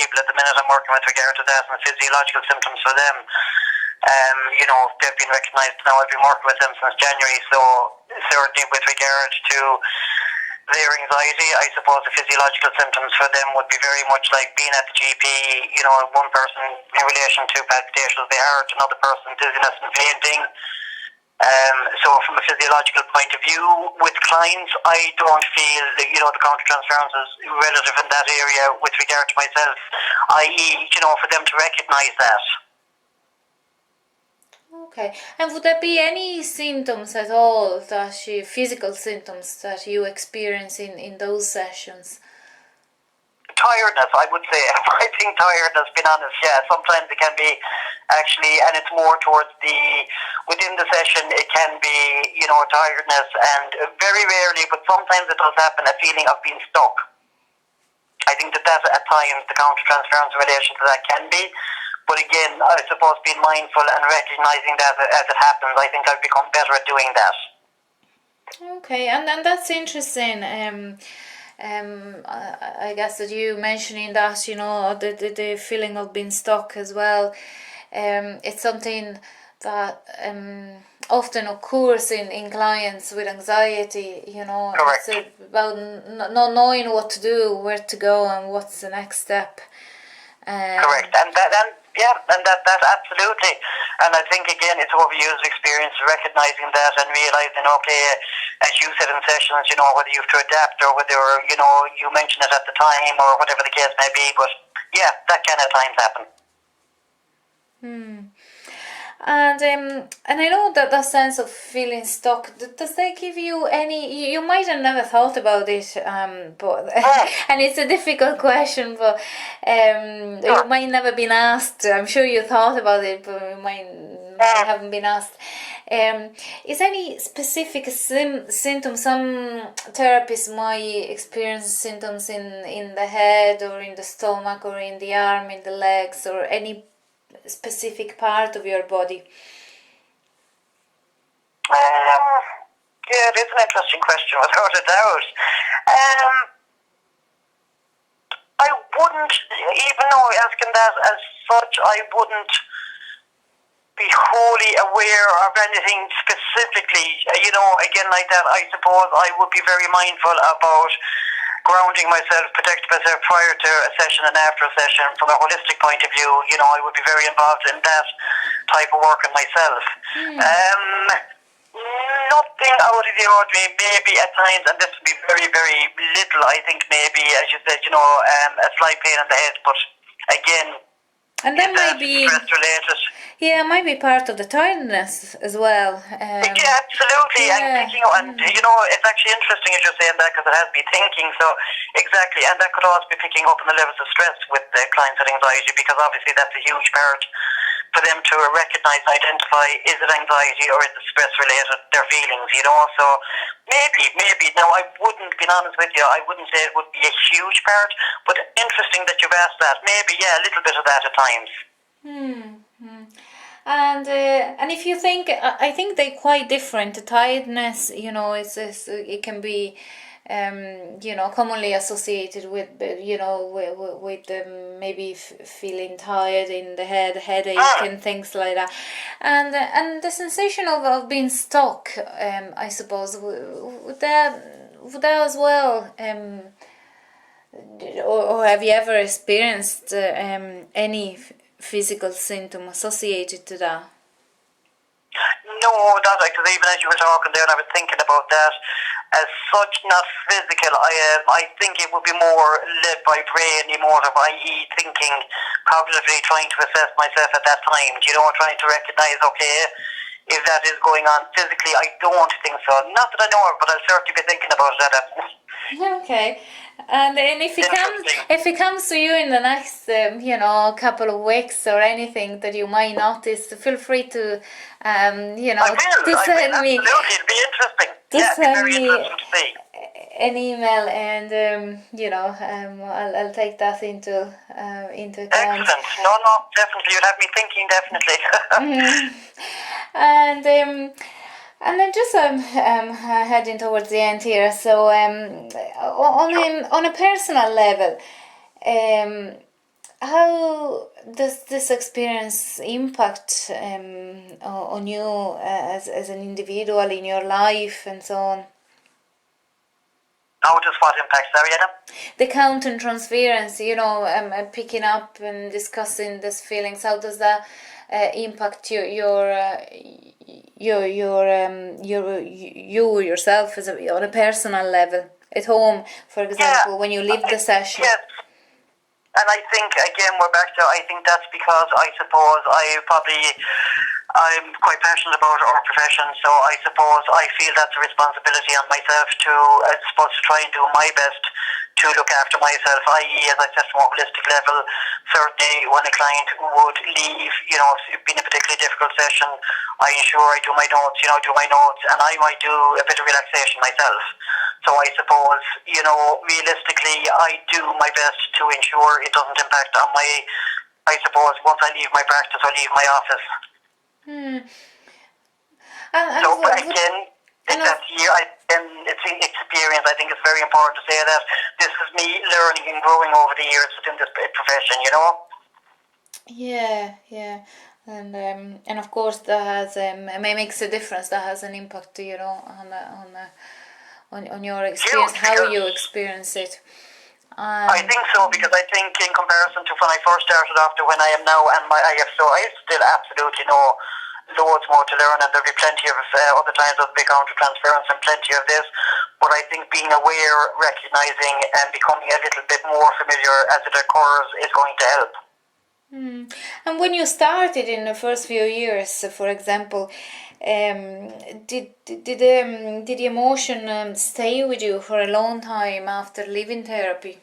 people at the minute I'm working with regard to that and physiological symptoms for them. They've been recognised now. I've been working with them since January, so certainly with regard to their anxiety, I suppose the physiological symptoms for them would be very much like being at the GP, one person in relation to palpitations of the heart, another person dizziness and fainting. So from a physiological point of view, with clients, I don't feel the countertransference is relative in that area with regard to myself, i.e., for them to recognise that. Okay, and would there be any symptoms at all, physical symptoms that you experience in those sessions? Tiredness, I would say. I think tiredness, being honest, yeah. Sometimes it can be actually, and it's more towards within the session, it can be, tiredness, and very rarely, but sometimes it does happen, a feeling of being stuck. I think that at times the countertransference in relation to that can be. But again, I suppose being mindful and recognising that as it happens, I think I've become better at doing that. Okay, and that's interesting. I guess that you mentioning that, the feeling of being stuck as well. It's something that often occurs in clients with anxiety, Correct. It's about not knowing what to do, where to go, and what's the next step. Correct, and that absolutely. And I think again, it's overused experience, recognizing that and realizing, okay, as you said in sessions, whether you have to adapt or whether you mention it at the time or whatever the case may be. But yeah, that can at times happen. And I know that sense of feeling stuck, does that give you any, you might have never thought about it, but and it's a difficult question, but you might never been asked. I'm sure you thought about it, but you might haven't been asked. Is any specific symptom? Some therapists might experience symptoms in the head or in the stomach or in the arm, in the legs, or any specific part of your body? Yeah, it is an interesting question, without a doubt. I wouldn't, even though asking that as such, I wouldn't be wholly aware of anything specifically. Again, like that, I suppose I would be very mindful about grounding myself, protecting myself prior to a session and after a session. From a holistic point of view, I would be very involved in that type of work in myself. Nothing out of the ordinary, maybe at times, and this would be very, very little, I think maybe, as you said, a slight pain in the head, but again, and that might be stress related. Yeah, it might be part of the tiredness as well. Yeah, absolutely. Yeah. And it's actually interesting as you're saying that, because it has me thinking. So exactly, and that could also be picking up on the levels of stress with the clients with anxiety, because obviously that's a huge part for them to recognise and identify, is it anxiety or is it stress related, their feelings, so maybe, now I wouldn't, be honest with you, I wouldn't say it would be a huge part, but interesting that you've asked that. Maybe, yeah, a little bit of that at times. And if you think, I think they're quite different. The tiredness, it can be commonly associated with, with maybe feeling tired in the head, headache, and things like that, and the sensation of being stuck. I suppose would that as well. Or have you ever experienced any physical symptom associated to that? No, not because even as you were talking there, and I was thinking about that, as such, not physical. I think it would be more led by brain, emotive, i.e. thinking, cognitively trying to assess myself at that time, trying to recognise, okay, if that is going on physically. I don't think so. Not that I know of, but I'll certainly be thinking about that. Okay. And if it comes to you in the next, couple of weeks or anything that you might notice, feel free to, I will, absolutely. It'll be interesting. It'll be very interesting to see. An email, and I'll take that into account. Excellent. No, definitely. You'll have me thinking, definitely. And then just heading towards the end here. So on a personal level, how does this experience impact on you as an individual in your life and so on? How does what impact, sorry, Adam? The counter-transference, picking up and discussing these feelings. How does that impact you yourself on a personal level at home, for example, when you leave the session? Yes. And I think, again, we're back to, I think that's because I suppose I'm quite passionate about our profession, so I suppose I feel that's a responsibility on myself to, I suppose, to try and do my best to look after myself, i.e., as I said, from a holistic level, certainly when a client would leave, being a particularly difficult session, I ensure I do my notes, and I might do a bit of relaxation myself. So I suppose, realistically, I do my best to ensure it doesn't impact on I suppose, once I leave my practice or leave my office. So again, it's experience. I think it's very important to say that this is me learning and growing over the years within this profession, Yeah, and of course that has makes a difference. That has an impact, on your experience, how you experience it. I think so, because I think in comparison to when I first started off to when I am now, and I still absolutely know loads more to learn, and there'll be plenty of other times of big counter-transference and plenty of this, but I think being aware, recognising and becoming a little bit more familiar as it occurs is going to help. And when you started in the first few years, for example, did the emotion stay with you for a long time after leaving therapy?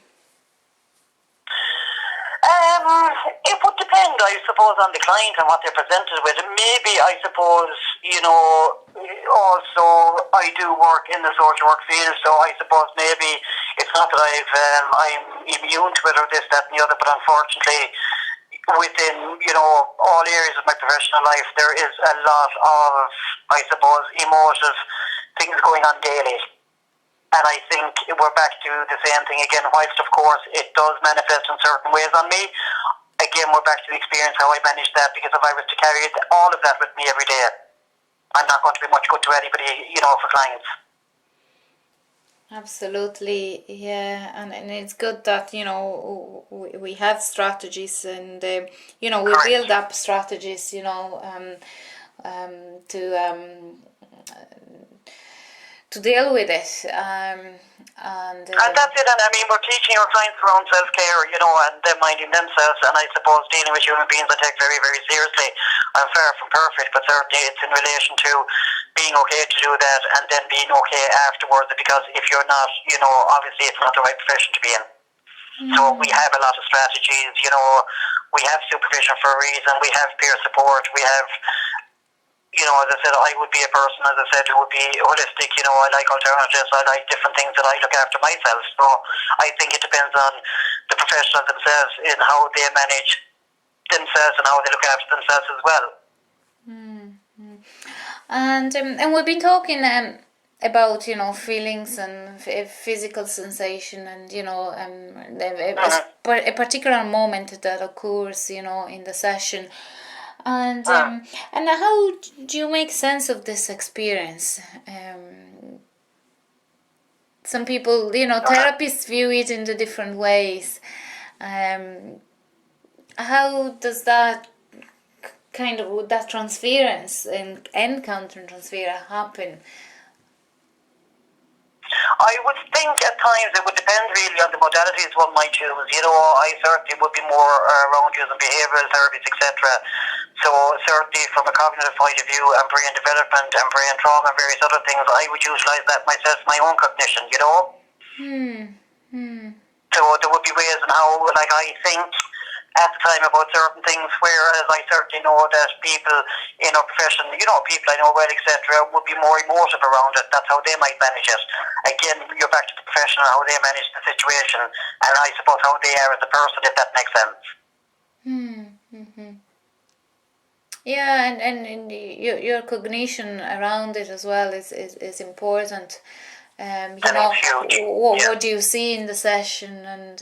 It would depend, I suppose, on the client and what they're presented with. Maybe, I suppose, also I do work in the social work field, so I suppose maybe it's not that I'm immune to it or this, that and the other, but unfortunately within, all areas of my professional life there is a lot of, I suppose, emotive things going on daily. And I think we're back to the same thing again, whilst of course it does manifest in certain ways on me. Again, we're back to the experience, how I manage that, because if I was to carry all of that with me every day, I'm not going to be much good to anybody, for clients. Absolutely, yeah, and it's good that we have strategies, and we Correct. build up strategies, to deal with it, and that's it. And I mean, we're teaching our clients around self-care, and them minding themselves. And I suppose dealing with human beings I take very, very seriously. I'm far from perfect, but certainly it's in relation to being okay to do that, and then being okay afterwards. Because if you're not, obviously it's not the right profession to be in. So we have a lot of strategies. We have supervision for a reason. We have peer support. We have. As I said, I would be a person, as I said, who would be holistic. I like alternatives. I like different things that I look after myself. So I think it depends on the professionals themselves in how they manage themselves and how they look after themselves as well. And we've been talking about feelings and physical sensation, and a particular moment that occurs in the session. And how do you make sense of this experience? Some people, therapists view it in the different ways. How does that that transference and counter-transfer happen? I would think at times it would depend really on the modalities one might choose. I certainly would be more around using behavioural therapies, etc. So certainly from a cognitive point of view and brain development and brain trauma and various other things, I would utilise that myself, my own cognition, So there would be ways in how, I think at the time about certain things, whereas I certainly know that people in our profession, people I know well, etc., would be more emotive around it. That's how they might manage it. Again, you're back to the professional, how they manage the situation, and I suppose how they are as a person, if that makes sense. Yeah, and your cognition around it as well is important. What do you see in the session, and